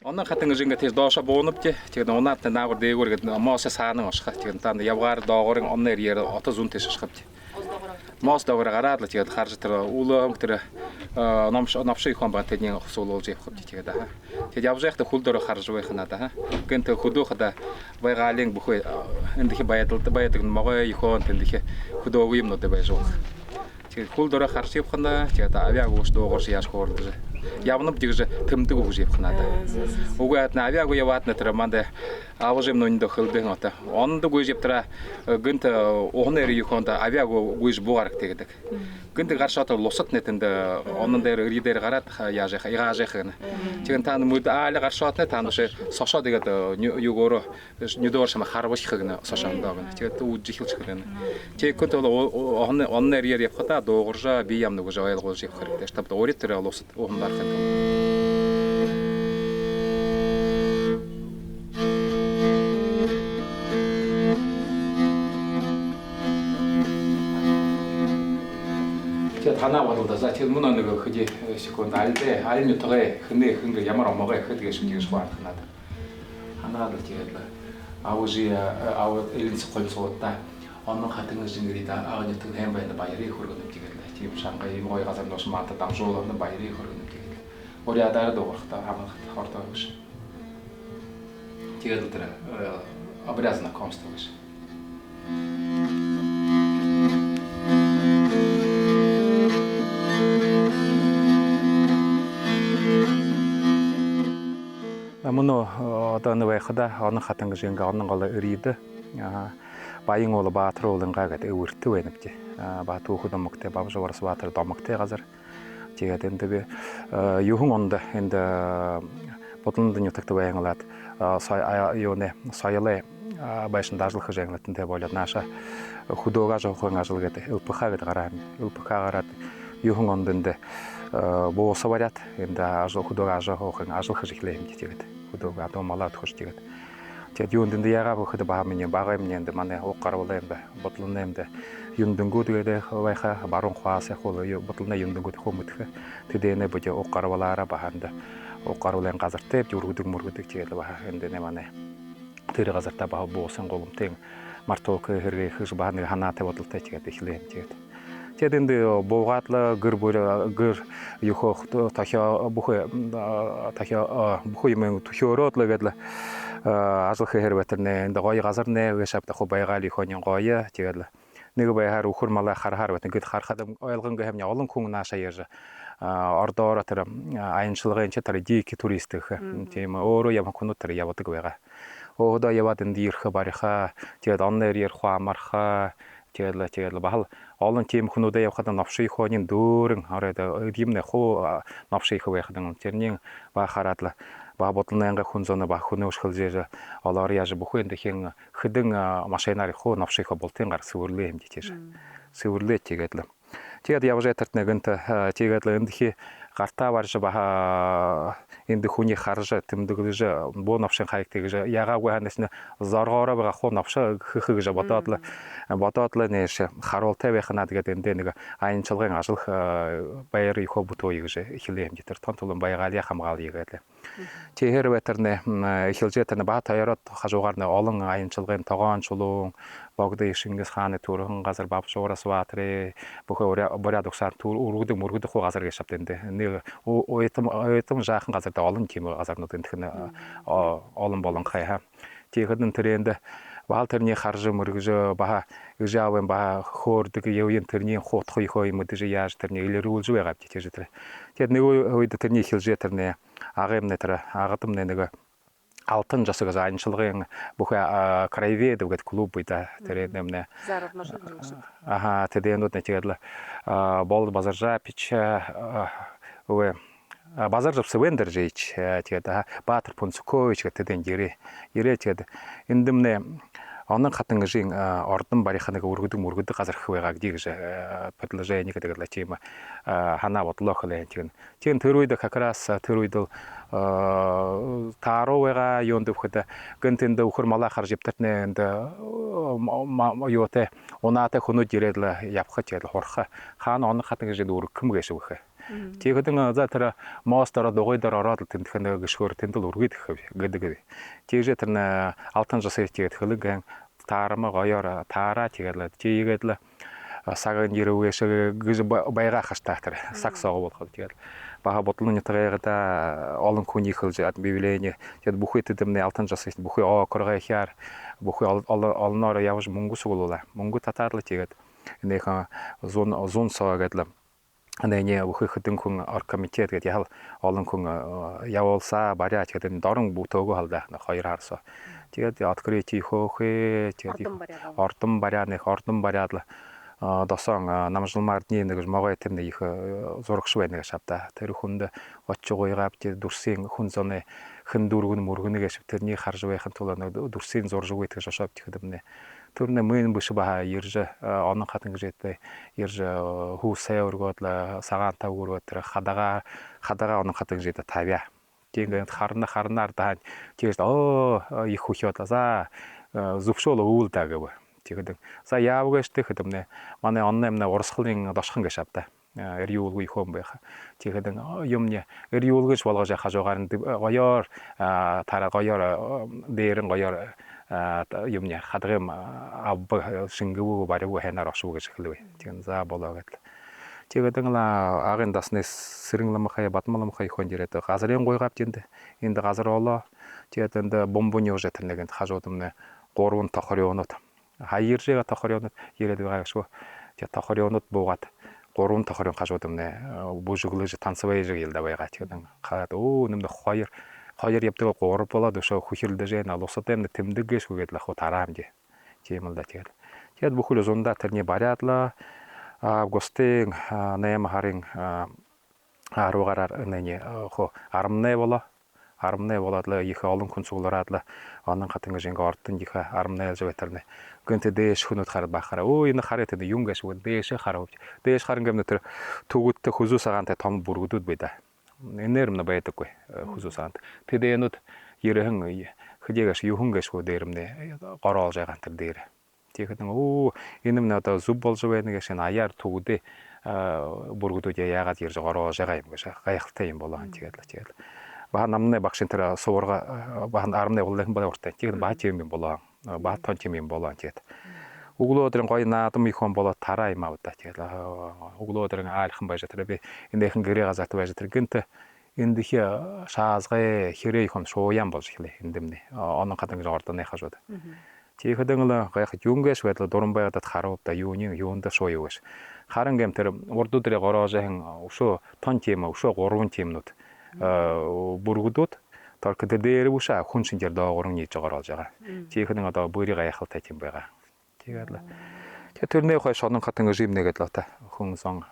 Онон хатан жинга тэс дооша буунавч тэгээд унаат наагур дээгүүр гээд моос саанан осхах тэгээд танд явгаар доогоор оннэр яар отоз үнтэс шахавч. Моос доогоор гараад л тэгээд харж тэр уулаа тэр номшиг хон бат тэдний суулуулж явахвч тэгээд аа. Тэгээд явж байхдаа хөл дээр харж байх надаа. Гэнт хөдөөхөд байгаалын бүхий эндих баядалд баядаг могой ихон тэндих хөдөөг юмнууд байж байгаа. Тэгээд хөл дээр харж явхна тэгээд авиаг уус доогоор яаш хоордож явнам тэгж тэмдэг өгж явах надаа. Угаад на авиаг яваад на тэр манд аважим нүнд хөлдөн ота. Онд гүйж явтра гэнт уунэр юунд авиаг гүйж бугарах тэгээд. Гэнт гаршаата лусат нэтэнд онон дээр ри дээр гараад яаж яаж гэнэ. Тэгэн тань мүд аал гаршаатна таанш сошоо тэгээд юугоор нүдээр шама харвах гэнэ сошоо дааг. Тэгээд үжихэлч гэнэ. Тэгэнт оннэр яар явхата доогоржа би ям нүгж ойлгуулж явах хэрэгтэй. Штаб өөрөөр тэр лусат уундар 제가 하나 와도다자 지금 문어는 그 그게 시콘 알데 알미 토게 흔내 흔게 야마라 먹어 그게 숨기고 싶어 하나다 하나도 제가 아우지 아우 일인스 콜소다 어느 같은 것인 그리다 아우니 등 햄바인데 바이리 흐르는 지금 지금 상가에 뭐에 가서 노스 마타 담조는 바이리 흐르는 우리 아다르도 왔다 아마 хорта биш. Тэгээд тэр обрязана комста биш. Намуно одоо нэвэхда онон хатан гэж ингээ онон гол ирээд баян уул баатар уулын гагад өвөртөө байна гэж. Баат хөөхд амгтай бавжуурс баатар домогтой газар. Тэгээд энэ би юухан онд энд бодлонд нютагт байнгалаад юуне соёлын байшин дажлах жагнатантай болоод нааша хөдөөгөө жоохон ажил гэдэг өвпхаа гэдэг гараад юухан онд энд боосо бариад энд ажил хөдөөгөө жоохон ажлах эхлэе юм тэгээд хөдөөгөө одоо малаад хөш тэгээд юунд энд ягаа хөөхд баа миний бага юм энд манай уу гарвал энд бодлон энд юндангуудгээд байха баруун хаас хол бодлоны юндангууд хүмүүдэх тэдэнэ бож уу гарвалаараа баханда уу гарвалын газартай жүргөдөг мөргөдөг чигээл баха энд нэ манай тэр газартаа баа буусан гомтын марток хэрэг хэж бааны ханаатай бодолтой чигээд эхлэе юм чигээд тэгээд энд буугаатла гэр юхох тахя бүхэ юм төхөөрөөд л гэдэл ажлах хэрвэтэрнэ энд гоё газар нэ гэшапт хо байгаал ихонь гоё чигээл нэг байхаар өхөр малаа харахаар бат ингээд харахад ойлгонго хэмнэ олон хүн нааша яж ордоор тэр аянчлагын ч тэр дик турист гэх тийм өөрөө юм хүмүүс тэр явдаг байгаа. Өөдөө яваад энд ирэх бариха тэгээд оннэр ярих амарха тэгээд бахал олон тийм хүмүүдээ явахад новши хонийн дөөрөн хараад юмнэ хоо новши их байхад тэрний бахараад л ба бодлонынга хүн зөне ба хүнөөшхөлжээ олоор яаж бүхэн дэхин хэдэн машинаар хоо новши хо болтын гар сүрлээ юм дийж сүрлээ тэгээд л тэгээд явж ятарт нэгэнт тэгээд л эндхи гартаа барж баха энд хүний харж тэмдэглэж буу новшин хайг тэгж ягаагүй ханаас нь зоргоороо байгаа хуу новшоо хэх гэж бодоод л нээш харуултай байхнаа тэгээд энд нэг аянчлагын ажлах баяр их бүтөө гэж эхлэе юм дитэр тон тулан байгаал хамгаал игээл тэр ветернэ эхэлж тань баат хоёроо хажуугаар нь олон аянчлагын тогоон чулуун богдын Шингис хааны төрхөн газар бавшуураас баатрэ бүхэ боряд угсаар өргөдөг мөргөдөх газар гэж шавд энд нэг ойтом жаахан газар олон тийм газарнууд энэ олон болон хай тийхэд тэрэнд баал тэрний харж мөргөж баха ижаавэн баха хөөрдөг явын тэрний хуутх их юм дэж яаж тэрний илэрүүлж байгаа гэж тэр тэгээд нэг үед тэрний эхэлж тэрний агамны тэр агадам нэг алтан жасаг аянчлагын бүхэ краевед гэдэг клуб үйда тэр нэмнэ тэдэнүүд нэчгээл бол базаржа пич өө базар жавсвендер жийч тэгээд баатар пунцкойч гэдэг энэ ирээ тэгээд эндэмнэ онон хатан гжийн ордон барихныг өргөдөг газар их байгаа гэж предложение гэдэг л тийм хана бодлох л тийм тэр үед хакраас тэр үед таарууга юунд вөхөд гэнтэнд өхөр малаа харж өвтөрнэ энд юутай унаатай хөнөд ирээд л явхаж ял хурах хаана онон хатан гжийн өргөм гэшвэх Тэгэхэд за тэр мостоор дугуйдаар ороод тэмдэх гიშгөр тэндэл үргээд гэдэг. Тэгжээ тэр алтан жас ирчээд хөлгөн таарма гоёор таараа тэгээд л сагын ирүүгээш гэж байга хаштай тэр сакс оогоолхол тэгээд баха бодлооны тагайгата олон хүний хөлж объявление тэгээд бүхий тэдэмний алтан жас ирч бүхий окоргоо хяар бүхий олноор явж мөнгө сугуулаа мөнгө татаарлаа тэгээд энэхэн зун соо гэдэл анэний бүхий хөдөн хүн оргкомитет гэдэг ял олон хүн явуулсаа бариа тэгээд дорн бүтөөгөө халдаах хоёр харсаа тэгээд открытий хөөхээ тэгээд ордон бариад досон намжламаар нэг могой тэрний их зурагш байна шавта тэр хүнд очгойгаав тэр дүрсийн хүн зоны хэн дүүргэн мөргөнэгэш тэрний харж байхын тулд дүрсийн зуржиг гэдэг шошооб тэгэхэмнэ тэрнэ мөн биш баа ирж онон хатан гэжтэй ирж хүүсээ өргөөд сагаантаа өргөөд тэр хадагаа онон хатан гэжтэй тавья тэгээд харнаар даа тэгээд их хүчөөд за зөвшөөл өвөлдөө гэв тэгээд за яавгаштэй хэдэмнэ манай оннаймна урсгалын дошхон гашавта эриулгүй хом байх тэгээд юмне эриулгэж болгож хажуугаар нь гоёор тара гоёор дээрэн гоёор юмне хадгам аб шингэв барив хэнаар осуу гэж хэлвэ тэгээд за болоо гэдэл тэгээд агын дасны сэрэнламхай бадмаламхай хон дээрээ газрын гойгавт энд газар олоо тэгээд энд бомбоны уже тэр нэгэнд хажуудамны 3 тохорионод Хаяржига тохорионод ирээд байгаа шүү. Тэгээ тохорионод буугаад 3 тохорион хажуудамнэ бүжиглэж танцвэж ялда байгаа. Тэгэхээр хаад нэмд хоёр явдаг 3 болоод өшөө хүхирлдэж налусатай тэмдэгээс үгээд лаху тараамж. Тийм л да тэгээд. Тэгээд бүхэл зундаа тэрний бариадла августын 8 харын 10-аар нэний хо 10 болоо. 10 болоод их олон хүн цуглараад онон хатан гэж ингээ ордон их 10 зүйтернэ. Гэнтэ дээш хүнүүд хараад бахараа энэ хараад энэ юм гэж үгүй дээш харав. Дээш харан гэмнэ тэр төгөдтэй хүзүү сагаантай том бүргдүүд байда. Энээр мна байдаггүй хүзүү сагаант. Тэдэнүүд ерхэн хэдийгээс юухан гэшгүй дээрмнэ гороолж байгаа тэр дээр. Тэгэхэд энэ мна одоо зүв болж байна гэж аяар төгөдөө бүргдүүд яагаад ирж гороолж байгаа юм гэж гайхалтай юм болоо тэгээд баа намны багшин тэр суурга баа 10 улаан баа уртай тэгээд баа тийм юм болоо баа тон тийм юм болоо тэгээд өглөөдрийн гоё наадам их хон болоо тараа юм авда тэгээд өглөөдрийн айлхан байж тэр би энэхэн гэрээ газарт байж тэр гэнт эндих шаазгай хэрэг хон шууян болж хэлээ эндэмнэ онон хатан гэж ордоны хажууд тэгэхэд гайх юнгээс байдал дуран байгаад харуудаа юунд шуу юу гэж харан гэм тэр урдуудрийн гороожийн өшөө тон тийм өшөө 3 тиймнүүд бүргдүүд торк дээр бүшаа хүн шинжээр доогорн нийж байгаа болж байгаа. Тийх нэг одоо бүрий гайхалтай юм байгаа. Тэгээд тэрний хой шонон хатан режим нэгэд л та хүн сон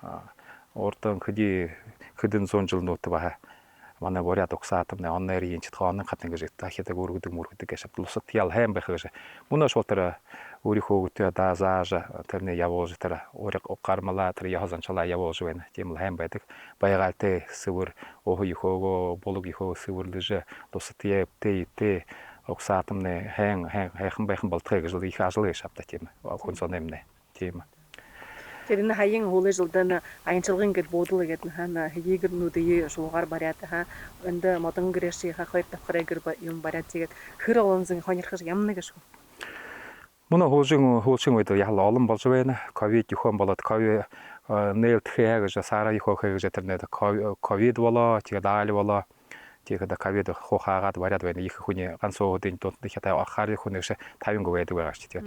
урдан хэдэн зуун жил нут баа. Манай боряд угсаатамны оннэрийн читхоо онон хатан гэж тахидаг өргөдөг гэж лусат ял хайм байх гэж. Мөнөө шуултар өөрийнхөө өгтөө даазааж тэрний явуулж тэр өөрийг гармалаа тэр яхазанчлаа явуулж байна. Тийм л хайм байдаг. Баягаалтай сэвэр өөхөөгөө булог ихөө сэвэрлэж лусат яптэй угсаатамны хайхан байхан болтгой гэж их ажил гэж шавта тийм. Хүн сонэмнэ. Тийм. Тэр энэ хаян хуулижлдан аянчилгын гээд буудлаа гэдэг хаана хийгэрнүүдээ шуугаар бариад хаа энд модон грэши хоёр давхраа гэр юм бариад тэгээд хэр олонзын хонирхож ямна гэж шүү. Мөн хуулчин үед ял олон болж байна. Ковид юухан болоод ковид нээлтхээ гэж сараа ихөөхэй гэж тэрнээ ковид болоо тэгээд аали болоо тэгээд ковид хухаагаад бариад байна. Их хүний ганц уудын дунд хятад ахаар хүнээс 50 байдаг байгаа ч тэгээд.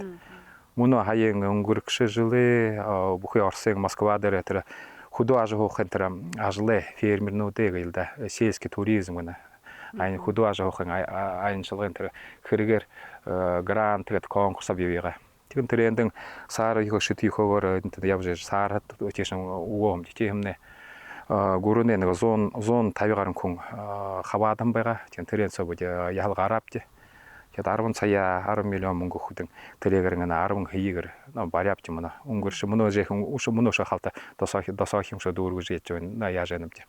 Мөн хаян өнгөрөх жилээ бүхий Оросын Москва дээр тэр хөдөө аж ахуйн тэр ажлын фермернүүдээ гэлдэ сельский туризм гэнэ айн хөдөө аж ахуйн аянчлагын тэр хэрэгээр грант гэдэг конкурс авъяга. Тэгэн тэр эндэн саар их шит ихөөгөр энд явж саарад тийшэн өгөөм тиймнэ гүрүнэ нэг 150 гаруй хүн хаваадан байгаа. Тэгэн тэрэн цогд ял гараапти. Тэгээд 10 сая 10 миллион мөнгө хөдөн тэрээр нэг 10 хийгэр бариавч юм аа өнгөрш мөнөө жихэн мөнөө шахалта досоо хэмшээ дүүргэж яж байна яаж юм бэ.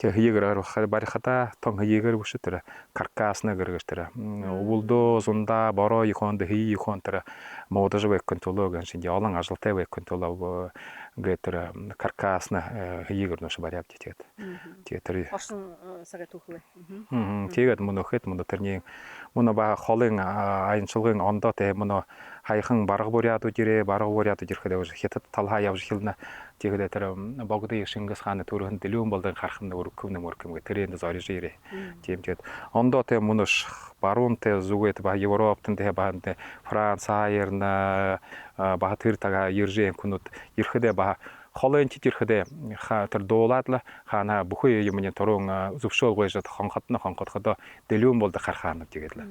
Тэгээ хийгэр барихада тон хийгэр бүш тэр каркасна гэргэж тэр өвөлдөө зунда бороо ихонд хий ихон тэр модож байх контролог шинж олон ажилтай байх контролог ингээд тэр каркасна хийгэр нөш бариад тэгээд тэгээд тэр орсон сага түүхвэ. тэгээд мөн өхөд мөн тэрний мөн ба холын аянчлагын ондоо тэ мөн хаяхан барга буряд үжирэ барга буряд үжирэхэд хятад талхаа явж хэлнэ тэгээд тэр богдын Шингис хааны төрөнд дэлгүүн болдын харах нэг өркөм тэрэнд зорж ирээ тийм тэгээд ондоо тэ мөн баруун тэ зүгэт ба Европтын тэ ба Франц хаерна ба тэр тага иржээ күнүүд ирэхдээ ба холын чирэхдээ тэр дуулаадла хаана бүхий юмны турун зөвшөөргөөж хонхотходоо дэлгүүн болдог харахаа тэгээд л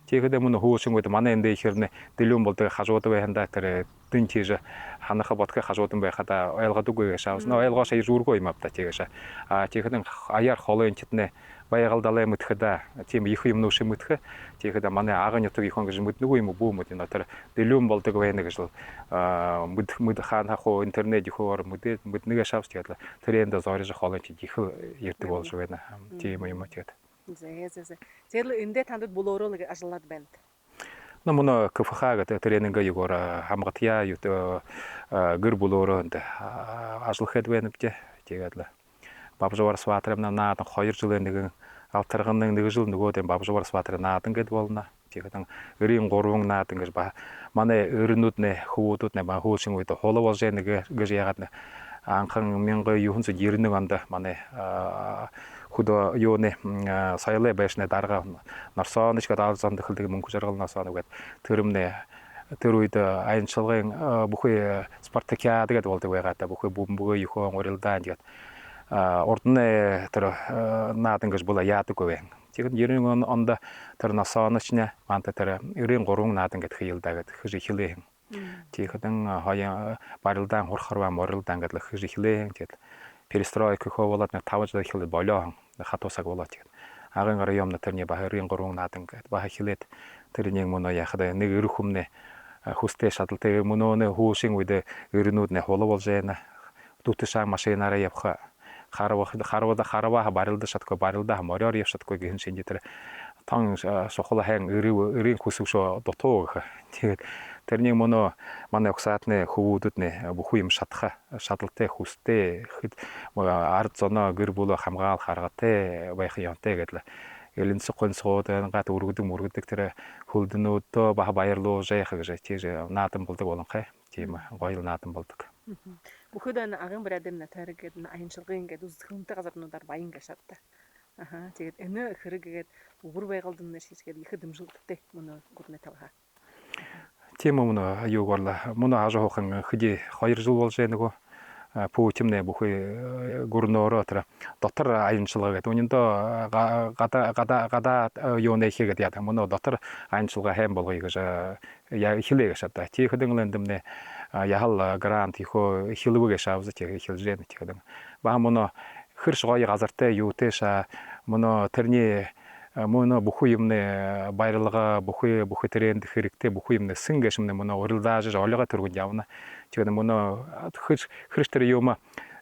тэгээд мөн хөөшөнгөд манай эндээ ихэрнэ дэлгүүн болдог хажууд байханда тэр дэн чиж ханаха бодох хажуудан байхада ойлгодоггүй шаавс нөө ойлгоошаа ирүүргүй юм авта тэгээд тэгээд аяар холын читнэ баягалдалаа мэдхэд тийм их юм нүүш мэдхэ тэгээд манай агын ятог ихон гэж мэднэгүй юм бүү мэд энэ тэр дэлгүүн болдог байна гэж мэд хаана хоо интернет ихоор мэднэгээ шавс тэгээд тэрэнд зорж холын чиж их ярддаг болж байна тийм юм тэгээд Зэрл эндээ тандад болоороо ажиллаад байна. Намуна КФХ гэдэг тренинг юугаар хамгаатъя юу гэр болоороо ажиллахад байна бич тэгээд л Бабжавар Сватрамна наад 2 жилийн нэгэн алтарганы 1 жил нөгөөд Бабжавар Сватрам наад ингээд болно. Тэгээд 93 наад ингээд манай өрнүүд нэ хөвүүдүүд нэ ба хөөшин үед холоо болж нэг гэж ягаад анхан 1991 онд манай худо юуны саялаа байшны дарга нарсооныч гэдэг алзан дэхэлдэг мөнгө жаргалнаас нэгэд тэрмнэ тэр үед аянчлагын бүхий Спартакиад гэдэг болдог байгаад бүхий бөмбөгөө юхон урилдаан гэдэг ордны тэр наад ингэж була яадаггүй байна. Тэгээд 90 онд тэр насооночны манта тэр 93 наад ингэж хийлдаагаад хэж ихлээ. Тийхэтэн хаяа барилдаан хурхарва морилдаан гэдэг хэж ихлээ. Тэгээд перестройка ховолоод 5 жил ихлээ болоо хатусаг болоо тэгээд агын районны тэрний ба 93 наад ингэж ба ихлээд тэрний мөн яхад нэг өрх хүмнэ хүстэй шаталтай мөнөө хүүшин үед өрнүүд нэ холоо болж байна. Дүүтэшаа машинаараа явах харва барилда шатгүй барилда мороор явшатгүй гэн шинж тэр тан сохол хэн өрийн хүсвшөө дутуу гэх. Тэгээд тэрний мөнөө манай угсаатны хөвүүдүүд нэ бүхүү юм шатха шаталтай хүстэй ард зоноо гэр бүл хамгаал харгатай байх юмтай гэдэл элэнс гонсгоод гад өргөдөг тэр хөлднөөдөө бах баярлуу жаах гэж тийж наадан болдог болонхай. Тийм гоёл наадан болдог. Бүхэд агын брэдэн натар гэдэг аянчлагын гэдэг үзэсгэлэнтэй газарнуудаар баян гашаадтай. Тэгээд энэ хэрэггээд өвөр байгальдан шийсгээд их дэмжлэгтэй мөн гүрнэ тавха. Тийм мөн аюугаарла мөн ажихын хэди 2 жил болж нөгөө пүүтимнэ бүхий гүрнөөрөө тэр дотор аянчлага гэдэг үнэндээ гада юунэ хийгээд яа мөн дотор аянчлага хэм болгоё гэж хэлээ гашаадтай. Тийхэдэн лэндэмнэ яхал грант ихо хилвэгэ шавз тэг хилжэн тэгдэг. Ба мөн хэрш гоё газартай юутэша мөн тэрний мөн бүхүү юмны баярлага бүхүү тренд хэрэгтэй бүхүү юмны сингэшмнэ мөн урилдааж олиго төргөнд явна. Тэгээд мөн хэрш тэр юм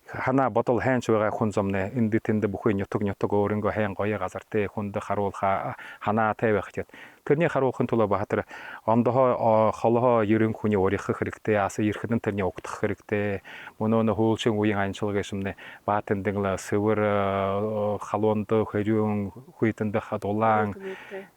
хана бодол хайнч байгаа хүн замнэ энд тэнд бүхий нютг өөрөнгөө хайн гоё газартай хүнд харуулха ханаатай байх гэд тэрний харуулхын тулаа баатар ондохоо холхоо ерөн хүний урих хэрэгтэй аса ирэхэд тэрний угдах хэрэгтэй мөнөө хөөлшин үеийн анчилга гэсэмнэ баатан дэглэ сэвэр халуунд хэрүүн хүйтэнд хадулаан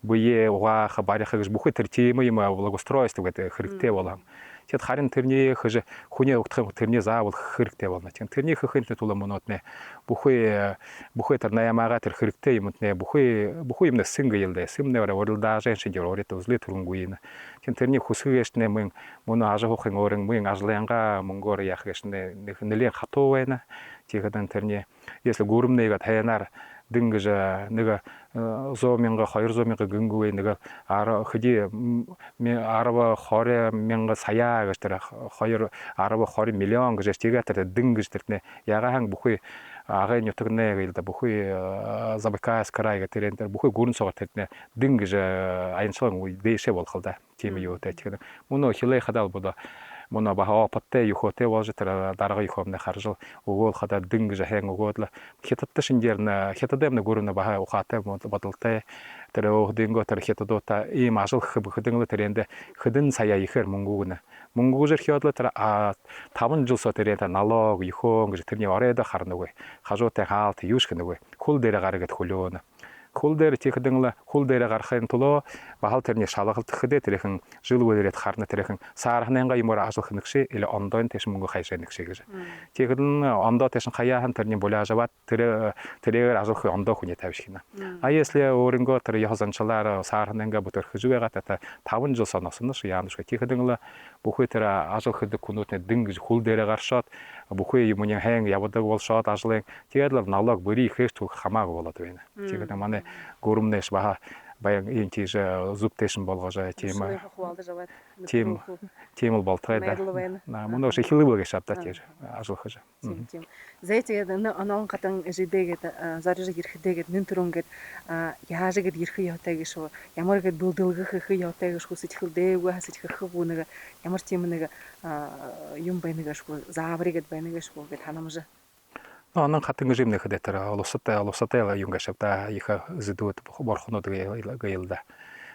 буе угаах барих гэж бүхий тэр тийм юм благоустройство гэдэг хэрэгтэй болон тэгэд харин тэрний хэж хүний угдах тэрний заавал хэрэгтэй болно. Тэрний хөхийн тулаа мөнөднэ бүхий тэр наямага тэр хэрэгтэй юмнэ бүхий юмнэ сингэлдэ симнээр урилдааж шинж өөрөд үзлээ төрөнггүй. Тэрний хүсгэжнэ мөн ажихын өөрөн мөн ажлынга мөнгөөр яах гэшнэ нэлийн хатуу байна. Тэгэхэд тэрний если гүрэмнэйгээ таянаар дөнгөж нэг 100,000 200,000 гингүй нэг 10 20 мянга сая гэж тэр 20 миллион гэж тэгээд тэр дөнгөж тэрнэ ягаан бүхий агын нутагнэ гэдэг бүхий забакаас край гэдэг тэр бүхий гүрэн цогт тэрнэ дөнгөж аянчлагын үе дэшээ болох л да. Тийм юу тэ тэгэхээр мөнөө хилээ хадал бодо мөн баха опаттэй юхотэй болж тэр дарга юхомны харжил өгөөл хадаа дөнгөж хэн өгөөд хятадтай шинжээр хятадын гүрэн баха ухаатай бодолтой тэр өөхдөнгөө тэр хятадуута ийм ажил хөдөнгө тэрэнде хөдөн сая ихэр мөнгүгнэ мөнгүгэр хёодло тэр 5 жилсоо тэрэнде налог ихөө гэж тэрний оройдо харнаггүй хажуутай хаалт юушх нэггүй хул дээр гаргаад хөлөөнө хул дээр тийхдэнгла хул дээр гарахын тулоо бахал тэрний шалгалт хөдөө тэрхэн жил үерэд харна тэрхэн саархнанга юмор ажлах нэгшээ или ондон тэш мөнгө хайшаа нэгшээ гэж тийхдэн ондоо тэшин хаяахан тэрний булаажават тэрээр ажлах ондоо хүний тавьшигна а если өөрөнгөө тэр яхасанчлаар саархнанга бүтэр хөжвэга та 5 жил сонооснош яанш тийхдэнгла бүхий тэр ажлах хөдөө күнүүтний дэн гэж хул дээр гаршаад бүхий юмны хайн явдаг болшоод ажлын тэгээд л налог бүрий ихээр түүх хамаагүй болоод байна тийхдэн манай гөрөмнэш баха баян ийм тийш зүбтэшн болгож тийм тийм л болтой да мөн өшө хилбэг шатта тийш ажлахаж тийм зэйтэд онон гатан жидэгэд зарж ирэхдэгэд нэн төрөнгөд яажгэд ирэх яотай гэж ямар гэд бүлдэлгэх их яотай гэж хүсэжхэлдээгүй хасэжхэх бүнэг ямар тийм нэг юм байна гэж зааврыгэд байна гэж гэд ханамж онон хатан жимнэ хэдэтэр олсотай юм гашавта их зэдүүд борхонод гаялда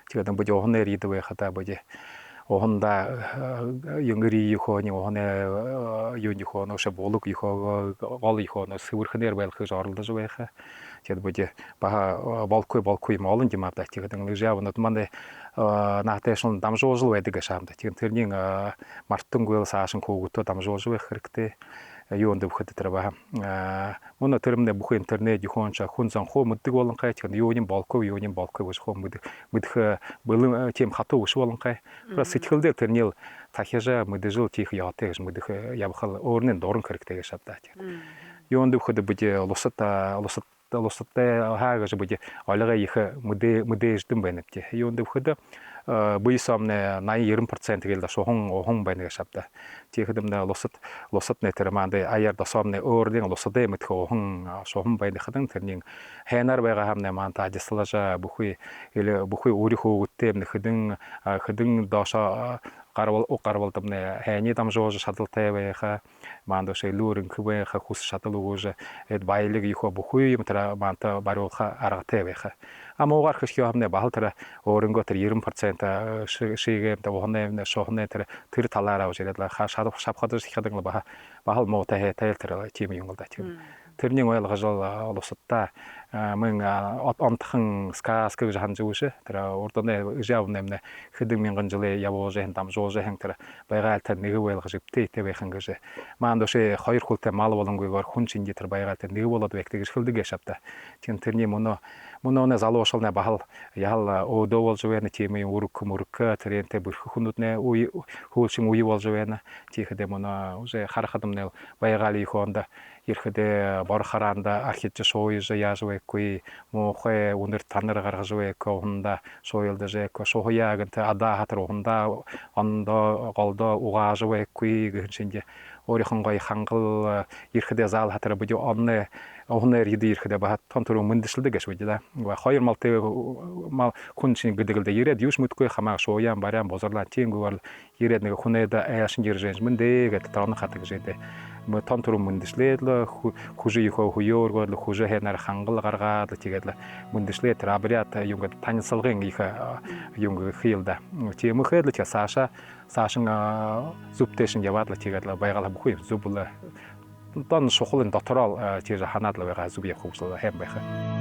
тэгээд бод ohонэр идвэ хата бод ohonda юнгри юхони ohонэ юни хоно ше болук юхоо гол юхоно сүрхнэр байх гэж оролдож байха тэгээд бод баха болкой молон димавда тэгээд лежавнод мande наатешн дамжуужл байдаг шаамда тэгээд тэрний мартангуйл саашин хөөгөтө дамжууж байх хэрэгтэй юунд өгөхөд тэр баа мөн тэрмнэ бүх интернет юхонча хүн зан хоо мэддэг болон гай тийм юуны болков гэж хоо мэдэх бэлэн тийм хатуу ус болон гай бас сэтгэлдээ тэрний тахяжа мэдэж тих яатай гэж мэдэх явхал өөрнөө дуран хэрэгтэй гэж шатдаа тийм юунд өгөхөд бид лусаттай хаагаж бид олгоо их мэдээждэн байна тийм юунд өгөхөд буйсамне 80-90% гээл шухан байна гэж шавда. Тийхэдэмнэ лусат нэтэр манд аяар досомны өөрийн лусадэ мэдх шухан байна хадан тэрний хайнаар байгаа хамны манд ажислажа бүхий өөрийнхөө үттэй хэдэн доошо гарвалдамны хайны дамжууж шадалтай байха манд өшөө лүүрэн хөвэха хүс шадал өгөөж баялаг ихо бүхий юм тэр манд барууха аргатай байха амуугаар хөшгөө хамны бахал тэр өөрөнгөө тэр 90% шигэм тавхнэ шохнэ тэр талаараа үжирэл шапхадж ихадаг бахал муутай тайл тэр тийм юм л да тийм тэрний ойлгож олсотта мэн онтхан скас гэж ханж үүшэ тэр урдны жав нэмнэ хэдэн мянган жилийн явуулж дамжуулж тэр байгаал тэр нэг ойлгож өвтэй байхан гэж маанд өшөө хоёр хүлтэй мал болонгүйгээр хүн чинь тэр байгаал тэр нэг болоод байх гэж хэлдэг яшавта тийм тэрний мөнөө залуушална бахал ял өдөө болж байна тийм юм өрк тэрэнтэй бүрх хүнүүднэ хөлшин үе болж байна тийхэдэ мөнөө үжэ харахадмны байгаал ихоонда ирэхдээ борхараанда архиж шууж яаж вэхгүй мохэ өнөр танаар гаргаж вэхгүй хунда шуйлдаж эко шуяагт ада хатар хунда ондоо голдоо угааж вэхгүй гэнчинде өөрийнхөө хангал ирэхдээ заал хатар бод оннэр ирэхдээ бат тонтор мөндөшлөдөг гэж үдэ хоёр малтай мал хүн чинь гэдэгэл ирээд юус мэдгүй хамаа шууяан бараан бозорлаа тиймгээр ирээд нэг хүнээд аяашин иржэн мэндэ гэдэг тоног хатаг гэжээ тонтор мөндөшлээд хүжи ихөө хуёоргоо хүжи хэнаар хангал гаргаад тэгээд мөндөшлээд рабриат юм гээд танилцалгын их юм хийлда тиймэхэд л саашин зүбтэшин яваад л тэгээд байгалаа бүхий зүбл тон шухлын дотороо тийж ханаад л байгаа зүб явах хөвсөл хэм байхаа